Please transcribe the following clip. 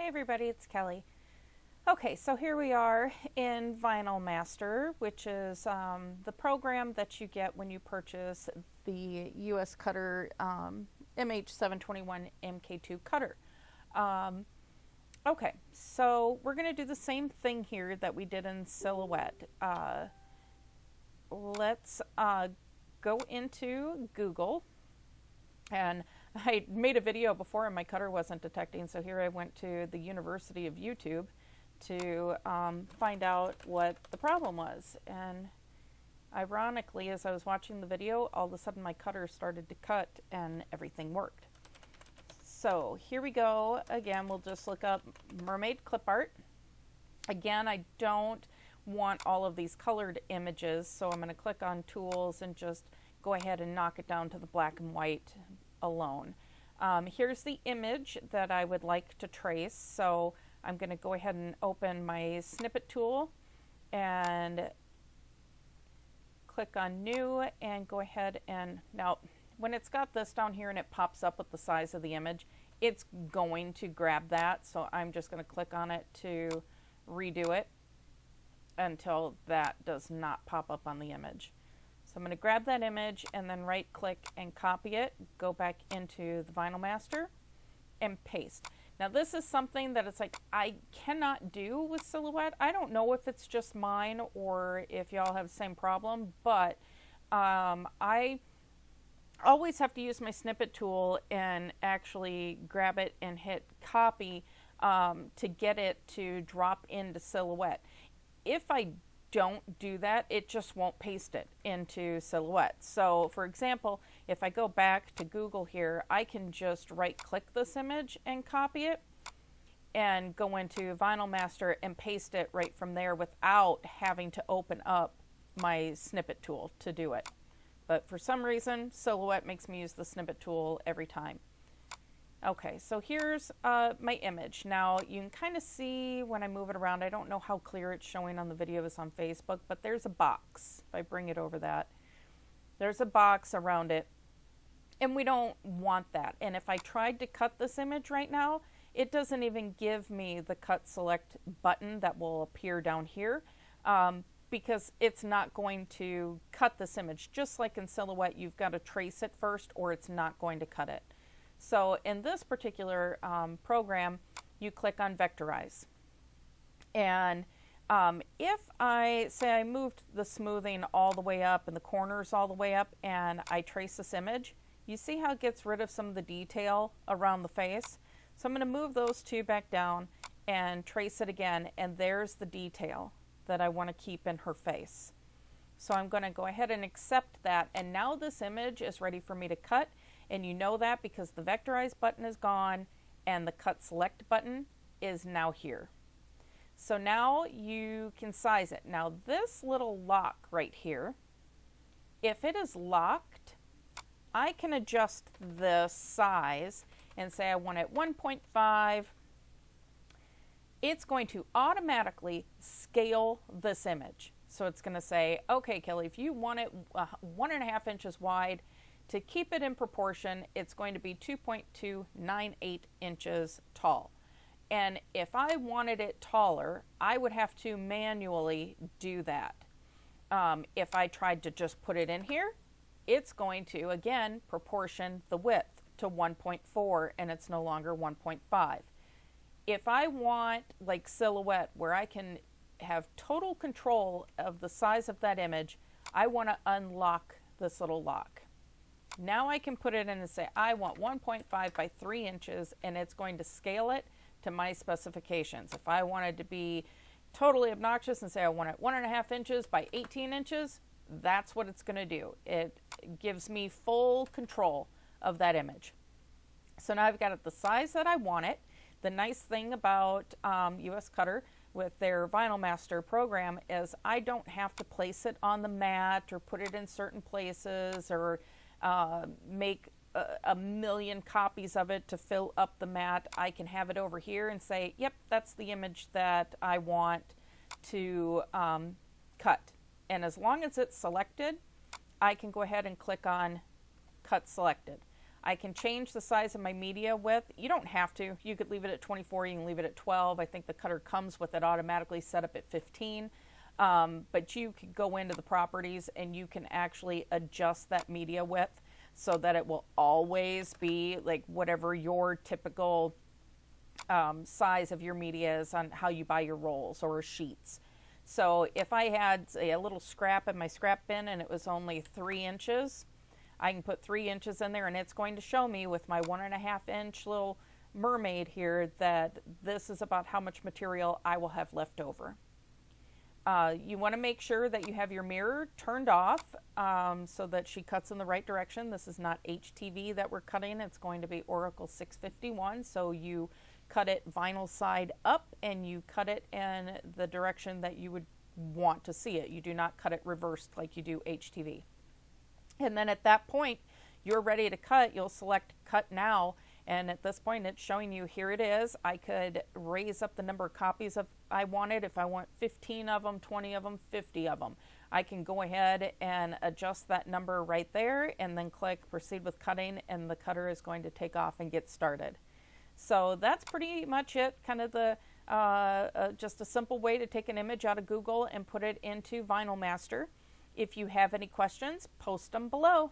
Hey everybody, it's Kelly. Okay, so here we are in Vinylmaster, which is the program that you get when you purchase the US Cutter MH721 MK2 cutter. Okay, so we're going to do the same thing here that we did in Silhouette. Let's go into Google, and I made a video before and my cutter wasn't detecting, so here I went to the University of YouTube to find out what the problem was. And ironically, as I was watching the video, all of a sudden my cutter started to cut and everything worked. So here we go. Again, we'll just look up mermaid clip art. Again, I don't want all of these colored images, so I'm going to click on tools and just go ahead and knock it down to the black and white alone. Here's the image that I would like to trace, so I'm going to go ahead and open my snippet tool and click on new and go ahead and now when it's got this down here and it pops up with the size of the image, it's going to grab that, so I'm just going to click on it to redo it until that does not pop up on the image. So I'm going to grab that image and then right click and copy it, go back into the Vinylmaster and paste. Now this is something that it's like I cannot do with Silhouette. I don't know if it's just mine or if y'all have the same problem, but I always have to use my snippet tool and actually grab it and hit copy to get it to drop into Silhouette. If I don't do that, it just won't paste it into Silhouette. So for example, if I go back to Google here, I can just right click this image and copy it and go into Vinylmaster and paste it right from there without having to open up my snippet tool to do it. But for some reason, Silhouette makes me use the snippet tool every time. Okay, so here's my image. Now you can kind of see when I move it around, I don't know how clear it's showing on the videos on Facebook, but there's a box. If I bring it over that, there's a box around it, and we don't want that. And if I tried to cut this image right now, it doesn't even give me the cut select button that will appear down here because it's not going to cut this image. Just like in Silhouette, you've got to trace it first or it's not going to cut it. So in this particular program, you click on Vectorize. And if I say I moved the smoothing all the way up and the corners all the way up and I trace this image, you see how it gets rid of some of the detail around the face? So I'm going to move those two back down and trace it again, and there's the detail that I want to keep in her face. So I'm going to go ahead and accept that, and now this image is ready for me to cut. And you know that because the Vectorize button is gone and the Cut Select button is now here. So now you can size it. Now this little lock right here, if it is locked, I can adjust the size and say I want it 1.5. It's going to automatically scale this image. So it's going to say, okay, Kelly, if you want it 1.5 inches wide, to keep it in proportion, it's going to be 2.298 inches tall. And if I wanted it taller, I would have to manually do that. If I tried to just put it in here, it's going to, again, proportion the width to 1.4, and it's no longer 1.5. If I want, like Silhouette, where I can have total control of the size of that image, I want to unlock this little lock. Now I can put it in and say, I want 1.5 by 3 inches, and it's going to scale it to my specifications. If I wanted to be totally obnoxious and say I want it 1.5 inches by 18 inches, that's what it's going to do. It gives me full control of that image. So now I've got it the size that I want it. The nice thing about US Cutter with their Vinylmaster program is I don't have to place it on the mat or put it in certain places or make a million copies of it to fill up the mat. I can have it over here and say, yep, that's the image that I want to cut. And as long as it's selected, I can go ahead and click on Cut Selected. I can change the size of my media width. You don't have to. You could leave it at 24, you can leave it at 12. I think the cutter comes with it automatically set up at 15. But you could go into the properties and you can actually adjust that media width so that it will always be like whatever your typical size of your media is on how you buy your rolls or sheets. So if I had, say, a little scrap in my scrap bin and it was only 3 inches, I can put 3 inches in there and it's going to show me with my 1.5 inch little mermaid here that this is about how much material I will have left over. You want to make sure that you have your mirror turned off so that she cuts in the right direction. This is not HTV that we're cutting. It's going to be Oracle 651. So you cut it vinyl side up and you cut it in the direction that you would want to see it. You do not cut it reversed like you do HTV. And then at that point, you're ready to cut. You'll select Cut Now. And at this point, it's showing you, here it is. I could raise up the number of copies of I wanted. If I want 15 of them, 20 of them, 50 of them, I can go ahead and adjust that number right there and then click Proceed with Cutting, and the cutter is going to take off and get started. So that's pretty much it, kind of the just a simple way to take an image out of Google and put it into Vinylmaster. If you have any questions, post them below.